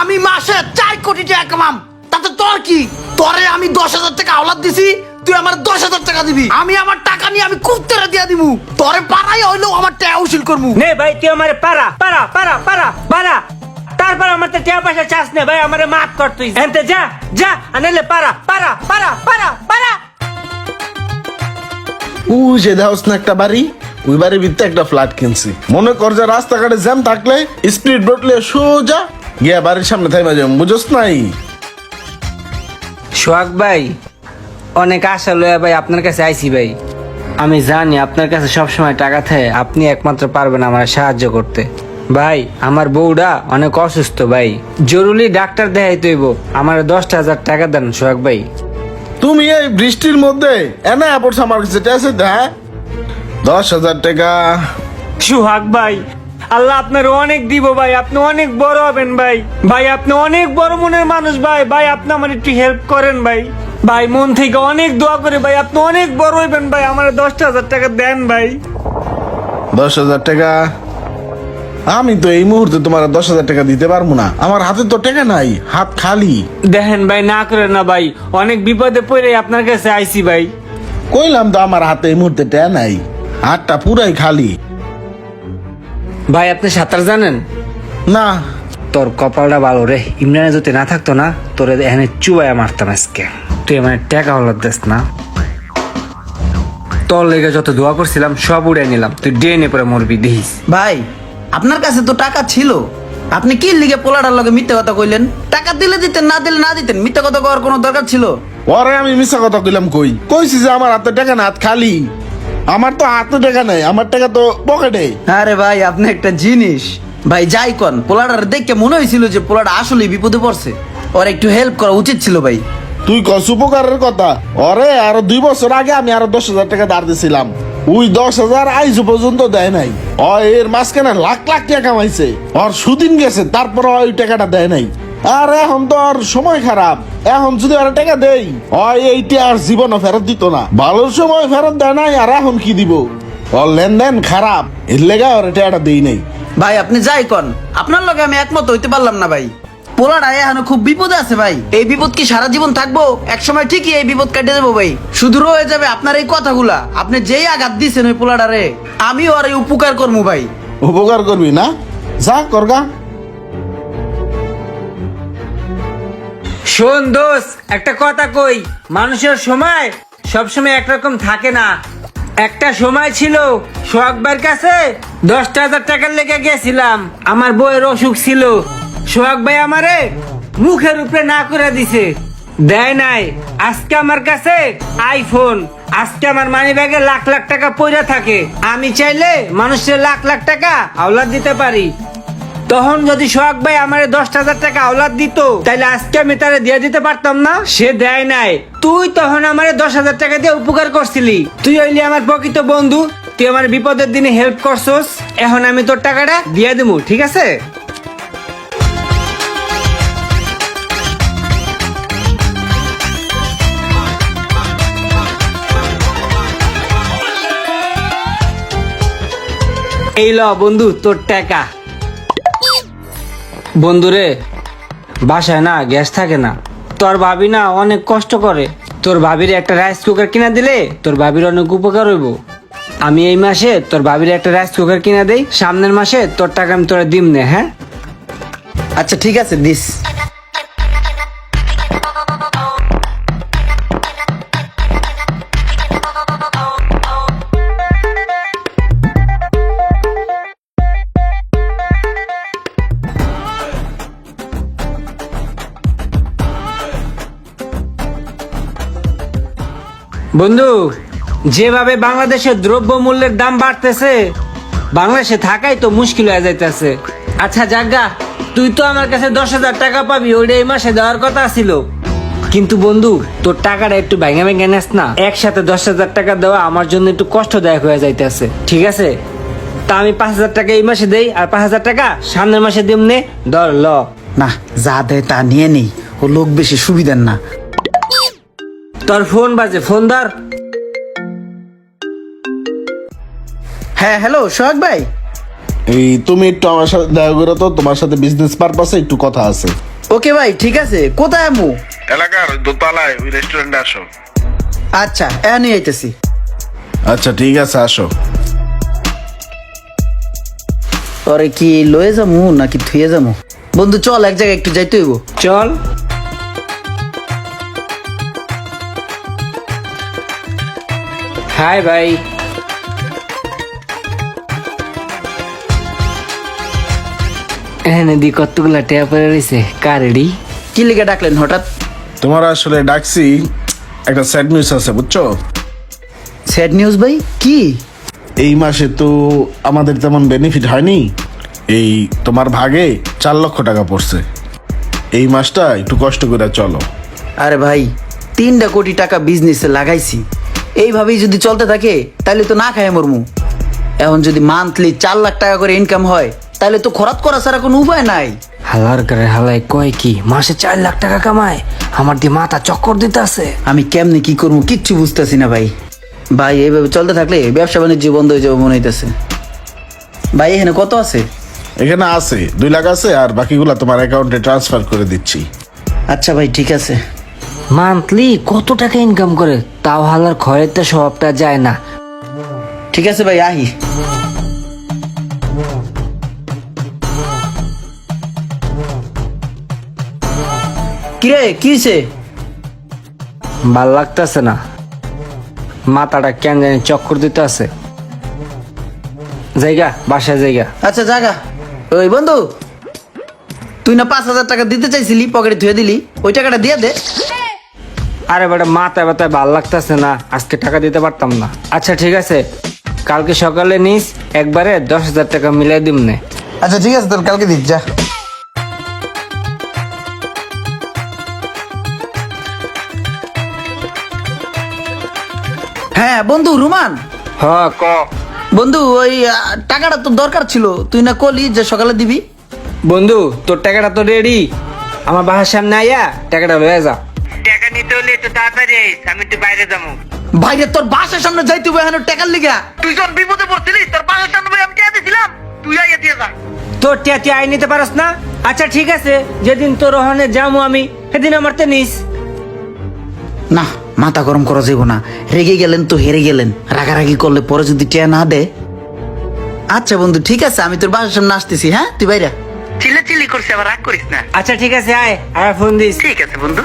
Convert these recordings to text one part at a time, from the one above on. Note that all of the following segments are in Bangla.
আমি মাসে 4 কোটি টাকা কামাম, তাতে তোর কি? তোরে আমি 10,000 টাকা আওলাদ দিছি, তুই আমার 10,000 টাকা দিবি। আমি আমার টাকা নিয়ে আমি কুত্তেরা দিয়া দিমু, তোরে পাড়াই হইলেও আমার টাকা উসুল করমু। নে ভাই তুই আমারে পারা পারা পারা পারা পারা, তারপর আমার তো টাকা পয়সা চাস নে ভাই, আমারে মাফ কর তুই। এনতে যা যা আনেলে পারা পারা পারা পারা পারা। যে দেওস না একটা বাড়ি, ওই বাড়ির ভিতরে একটা ফ্ল্যাট কিনছি। মনে কর যে রাস্তাঘাটে জ্যাম থাকলে স্পিড ব্রেকলে সোজা গিয়া বাড়ির সামনে থাইমা যাম, বুঝছ নাই? সোহাগ ভাই, অনেক আশা লয়া ভাই আপনার কাছে আইছি ভাই। আমি জানি আপনার কাছে সবসময় টাকা থাকে, আপনি একমাত্র পারবেন আমার সাহায্য করতে। ভাই আমার বউটা অনেক অসুস্থ ভাই, জরুরি ডাক্তার দেখাইতে হইব, আমার 10,000 টাকা দেন সোহাগ ভাই। তুমি এই বৃষ্টির মধ্যে এনে পড়ছ আমার কাছে টেসে, হ্যাঁ? 10,000 টাকা? সোহাগ ভাই, আল্লাহ আপনার অনেক দিব ভাই, আপনি অনেক বড় হবেন ভাই। ভাই আপনি অনেক বড় মনের মানুষ ভাই। ভাই আপনি আমার একটু হেল্প করেন ভাই। ভাই মন থেকে অনেক দোয়া করে ভাই, আপনি অনেক বড় হইবেন ভাই, আমার 10,000 টাকা দেন ভাই। 10,000 টাকা? আমি তো এই মুহূর্তে তোমার 10,000 টাকা দিতে পারবো না, আমার হাতে তো টাকা নাই, হাত খালি। দেখেন ভাই, না করেন না ভাই, অনেক বিপদে পড়ে আপনার কাছে আইছি ভাই। কইলাম তো আমার হাতে এই মুহূর্তে টাকা নাই, হাতটা পুরাই খালি। ভাই আপনি সাঁতার জানেন? না। তোর কপালটা ভালো রে, ইমরানে যদি না থাকতো না তোর এখানে চুবাইয়া মারতাম আজকে। তুই আমার টাকা হলার দেস না, তোর লেগে যত দোয়া করছিলাম সব উড়ে নিলাম, তুই ডেনে পরে মরবি দেখিস। ভাই আপনার কাছে তো টাকা ছিল, আপনি কি লিগে পোলাটার লগে মিথ্যা কথা কইলেন? টাকা দিলে দিতেন, না দিলে না দিতেন, মিথ্যা কথা কওয়ার কোনো দরকার ছিল? পরে আমি মিথ্যা কথা কইলাম? কইছি যে আমার হাতে টাকা না, হাত খালি। আমার তো হাতে টাকা নাই, আমার টাকা তো পকেটে। আরে ভাই আপনি একটা জিনিস, ভাই যাই কন, পোলাটার দেখে মনে হয়েছিল যে পোলাটা আসলে বিপদে পড়ছে, ওর একটু হেল্প করা উচিত ছিল ভাই। তুই কস উপকারের কথা? ওরে আরো 2 বছর আগে আমি আরো 10,000 টাকা ধার দিছিলাম, ওই 10,000 আইজ পর্যন্ত দেয় নাই। এর মাঝখানে লাখ লাখ টাকা কামাইছে, ওর সুদিন গেছে, তারপর ওই টাকাটা দেয় নাই। আর এখন তো আর সময় খারাপ, এখন যদি আর টাকা দেই এইটা আর জীবনও ফেরত দিত না। ভালো সময় ফেরত দেয় নাই, আর এখন কি দিব? ওর লেনদেন খারাপ, এর লেগা ওর টাকাটা দেই নাই। ভাই আপনি যাই কন, আপনার লগে আমি একমত হইতে পারলাম না ভাই। পোলাটা এখন খুব বিপদে আছে ভাই, এই বিপদ কি সারা জীবন থাকবো? এক সময় ঠিকই এই বিপদ কাটে যাবো ভাই, শুধু রয়ে যাবে আপনার এই কথাগুলা। আপনি যেই আঘাত দিচ্ছেন ওই পোলাটারে, আমি ওর এই উপকার করবো ভাই। উপকার করবি না? যা করগা। শোন দোস্ত, একটা কথা কই, মানুষের সময় সবসময় একরকম থাকে না। একটা সময় ছিল সোহাগ ভাইয়ের কাছে 10,000 টাকার লেগে গেছিলাম, আমার বউয়ের অসুখ ছিল, সোহাগ ভাই আমারে মুখের উপরে না করে দিছে, দেয় নাই। আজকে আমার কাছে আইফোন, আজকে আমার মানি ব্যাগে লাখ লাখ টাকা পড়ে থাকে, আমি চাইলে মানুষের লাখ লাখ টাকা আওলাদ দিতে পারি। তখন যদি সোহাগ ভাই আমার 10,000 টাকা আওলাদ দিত, তাহলে আজকে আমি তারে দিয়ে দিতে পারতাম না, সে দেয় নাই। তুই তখন আমার 10,000 টাকা দিয়ে উপকার করছিলি, তুই হইলি আমার প্রকৃত বন্ধু, তুই আমার বিপদের দিনে হেল্প করছস, এখন আমি তোর টাকাটা দিয়ে দেবো, ঠিক আছে? এই ল বন্ধু তোর টাকা। বন্ধুরে, বাসায় না গ্যাস থাকে না, তোর ভাবি না অনেক কষ্ট করে, তোর ভাবির একটা রাইস কুকার কিনা দিলে তোর ভাবির অনেক উপকার হইব। আমি এই মাসে তোর ভাবির একটা রাইস কুকার কিনা দেই, সামনের মাসে তোর টাকা আমি তোরা দিম নে। হ্যাঁ আচ্ছা ঠিক আছে, দিস। বন্ধু, যেভাবে বাংলাদেশের দ্রব্য মূল্যের দাম বাড়তেছে, বাংলাদেশে থাকাই তো মুশকিল হয়ে যাইতেছে। আচ্ছা জাগা, তুই তো আমার কাছে 10,000 টাকা পাবি, ওইটা এই মাসে দেওয়ার কথা ছিল, কিন্তু বন্ধু তোর টাকাটা একটু ভেঙে ভেঙে নেস না, একসাথে 10,000 টাকা দেওয়া আমার জন্য একটু কষ্টদায়ক হয়ে যাইতেছে, ঠিক আছে? তা আমি 5,000 টাকা এই মাসে দেই, আর 5,000 টাকা সামনের মাসে দিম নে, ধর ল। না, যা দেয় তা নিয়ে নেই, ও লোক বেশি সুবিধার না। তোর ফোন বাজে, ফোন ধর। হ্যাঁ হ্যালো সোহাগ ভাই। এই তুমি একটু আমার সাথে দেখা করো তো, তোমার সাথে বিজনেস পারপাসে একটু কথা আছে। ওকে ভাই, ঠিক আছে। কোথায় আমু? এলাকার দোতলায় ওই রেস্টুরেন্টে আসো। আচ্ছা, এখনই আইতেছি। আচ্ছা ঠিক আছে, আসো। পরে কি লয়ে যামু নাকি থুয়ে যামু? বন্ধু চল, এক জায়গায় একটু যাইতে হইব। চল। হাই ভাই। এখানে দি কতগুলা টেয়া পড়ে রয়েছে, কার রেডি? কি লিগে ডাকলেন হঠাৎ? তোমার আসলে ডাকছি, একটা স্যাড নিউজ আছে বুঝছো। স্যাড নিউজ ভাই? কি? এই মাসে তো আমাদের তেমন বেনিফিট হয়নি। এই তোমার ভাগে 4 লক্ষ টাকা পড়ছে। এই মাসটা একটু কষ্ট করে চলো। আরে ভাই, 3 কোটি টাকা বিজনেসে লাগাইছি, এইভাবেই যদি চলতে থাকে তাহলে তো না খায় মরমু। এখন যদি মান্থলি 4 লাখ টাকা করে ইনকাম হয় তাহলে তো খরচ করা ছাড়া কোনো উপায় নাই। হালার করে হালাই কয় কি মাসে 4 লাখ টাকা কামায়? আমার দিয়ে মাথা চক্কর দিতে আছে। আমি কেমনে কি করবো কিচ্ছু বুঝতেছি না ভাই। ভাই এইভাবে চলতে থাকলে ব্যবসা বাণিজ্য বন্ধ হয়ে যাবে মনে হইতেছে। ভাই এখানে কত আছে? এখানে আছে 2 লাখ আছে, আর বাকিগুলা তোমার অ্যাকাউন্টে ট্রান্সফার করে দিচ্ছি। আচ্ছা ভাই, ঠিক আছে। মান্থলি কত টাকা ইনকাম করে? তাও হালার খয়েতে সবটা যায় না। ঠিক আছে ভাই, আহি। কিরে, কি হইছে? ভাল লাগতেছে না, মাথাটা কেন জানি চক্কর দিতে আছে। জায়গা, বাসায় জায়গা। আচ্ছা জাগা। ওই বন্ধু, তুই না 5,000 টাকা দিতে চাইছিলি, পকেটে ধুয়ে দিলি, ওই টাকাটা দিয়ে দে। আরে বেটা, মাথায় ব্যথায় ভাল লাগতেছে না, আজকে টাকা দিতে পারতাম না। আচ্ছা ঠিক আছে, কালকে সকালে নিস, একবারে 10,000 টাকা মিলাই দিম নে। আচ্ছা ঠিক আছে, তোর কালকে দিস যা। হ্যাঁ বন্ধু, রুমান। হ ক। বন্ধু ওই টাকাটা তো দরকার ছিল, তুই না কলি যে সকালে দিবি। বন্ধু, তোর টাকাটা তো রেডি, আমার বাসার সামনে আইয়া টাকাটা লয়ে যা। টাকা নিতে হলে একটু তাড়াতাড়ি আইস, আমি একটু বাইরে যাবো। বাইরে তোর বাসার সামনে যাইতে হবে এখন টাকার লিগা? তুই যখন বিপদে পড়ছিলিস তোর বাসার সামনে ভাই আমি টাকা দিছিলাম, তুই আইয়া দিয়ে যা। তোর টিয়া তুই আই নিতে পারস না? আচ্ছা ঠিক আছে, যেদিন তোর ওখানে যাবো আমি, সেদিন আমার তে নিস। না, মাথা গরম করা যাইব না। রেগে গেলেন তো হেরে গেলেন, রাগারাগি করলে পরে যদি টিয়া না দে। আচ্ছা বন্ধু ঠিক আছে, আমি তোর বাসার সামনে আসতেছি। হ্যাঁ তুই বাইরে চিল্লি করছিস, আবার রাগ করিস না। আচ্ছা ঠিক আছে, আয় আয় ফোন দিস। ঠিক আছে বন্ধু।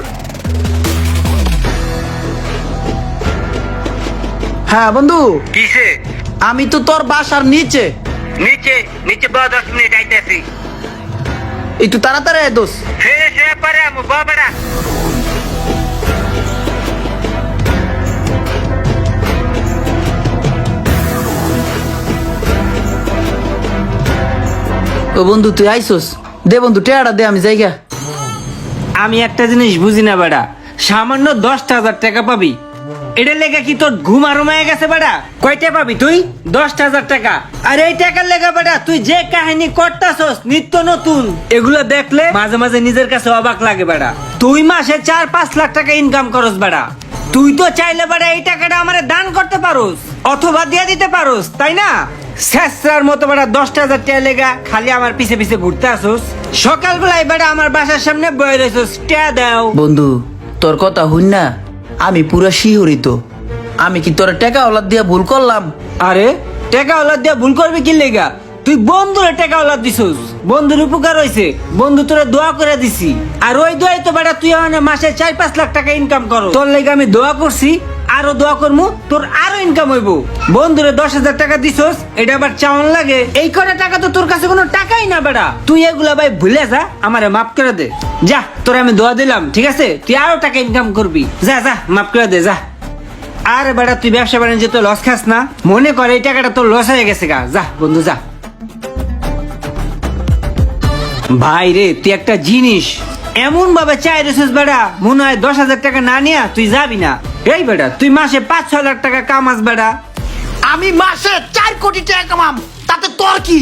হ্যাঁ বন্ধু, কিসে? আমি তো তোর বাসার নিচে। নিচে? নিচে 10 মিনিট আইতেছি। একটু তাড়াতাড়ি আয় দোস। সে পারে আমু বাবারা। ও বন্ধু তুই আইসোস, দে বন্ধু টেয়াটা দে, আমি জায়গা। আমি একটা জিনিস বুঝি না বেটা, সামান্য 10,000 টাকা পাবি, এটা লেগে কি তোর ঘুম আরমায় গেছে বেটা? কয়টা পাবি তুই? 10,000 টাকা। আর এই টাকার লেগে বেটা তুই যে কাহিনী করতাছস নিত্য নতুন, এগুলো দেখলে মাঝে মাঝে নিজের কাছে অবাক লাগে বেটা। তুই মাসে 4-5 লাখ টাকা ইনকাম করস বেটা। তুই তো চাইলে বেটা এই টাকাটা আমারে দান করতে পারোস, অথবা দিয়ে দিতে পারোস, তাই না? শেষরার মতো বেটা 10,000 টাকা লেগা খালি আমার পিছে পিছে ঘুরতে আসোস। সকালবেলায় বেটা আমার বাসার সামনে বয়ে রয়েছস, টাকা দাও। বন্ধু তোর কথা হইন না, আমি পুরা শিহরিত। আমি কি তোর টাকা ওলাদ দিয়া ভুল করলাম? আরে টাকা ওলাদ দিয়া ভুল করবি কি লেগা? তুই বন্ধুরে টাকা ওলাদ দিছস, বন্ধুর উপকার হইছে, বন্ধু তোরে দোয়া করে দিছি। আর ওই দোয়াই তো বেটা তুই মানে মাসে 4-5 লাখ টাকা ইনকাম করো। তোর লেগে আমি দোয়া করছি, আরো দোয়া করমু তোর আরো ইনকাম হইব। বন্ধুরে 10,000 টাকা দিছস, এটা আবার চাওয়ান লাগে? এই কটা টাকা তো তোর কাছে কোনো টাকাই না বেটা। তুই এগুলা ভাই ভুলে যা, আমারে মাফ করে দে। যা, তোরে আমি দোয়া দিলাম, ঠিক আছে? তুই আরো টাকা ইনকাম করবি, যা যা, মাফ করে দে যা। আরে বেটা তুই ব্যবসা বাণিজ্য তো লস খাস না, মনে করে এই টাকাটা তোর লস হয়ে গেছে গা। যা বন্ধু যা। ভাই রে, তুই একটা জিনিস এমন ভাবে চাই রেছিস বেটা, মনে হয় 10,000 টাকা না নিয়া তুই যাবি না। এই বেটা তুই মাসে 5-6 লাখ টাকা কামাস বেটা। আমি মাসে 4 কোটি টাকা কামাম, তাতে তোর কি?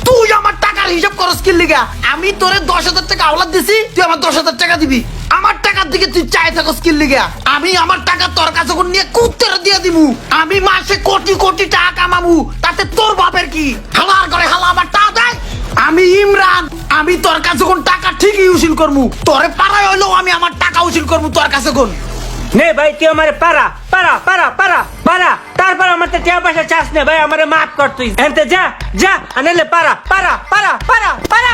তুই আমার টাকার হিসাব করস কি লিগা? আমি তোরে 10,000 টাকা আওলাদ দিছি, তুই আমার 10,000 টাকা দিবি। আমার টাকার দিকে তুই চাই থাকস কি লিগা? আমি আমার টাকা তোর কাছে কোন নিয়ে কুত্তের দিয়ে দিমু। আমি মাসে কোটি কোটি টাকা কামামু, তাতে তোর বাপের কি? হালার করে হালা আমার টাকা দেয়, আমি ইমরান, আমি তোর কাছে কোন টাকা ঠিকই উসুল করমু, তোরে পাড়ায় হইলেও আমি আমার টাকা উসুল করমু তোর কাছে কোন। নে ভাই তুই আমারে পারা পারা পারা পারা পারা, তারপর আমার তো টাকা পয়সা চাস না ভাই, আমারে মাফ কর তুই। এনতে যা যা আনেলে পারা পারা পারা পারা পারা।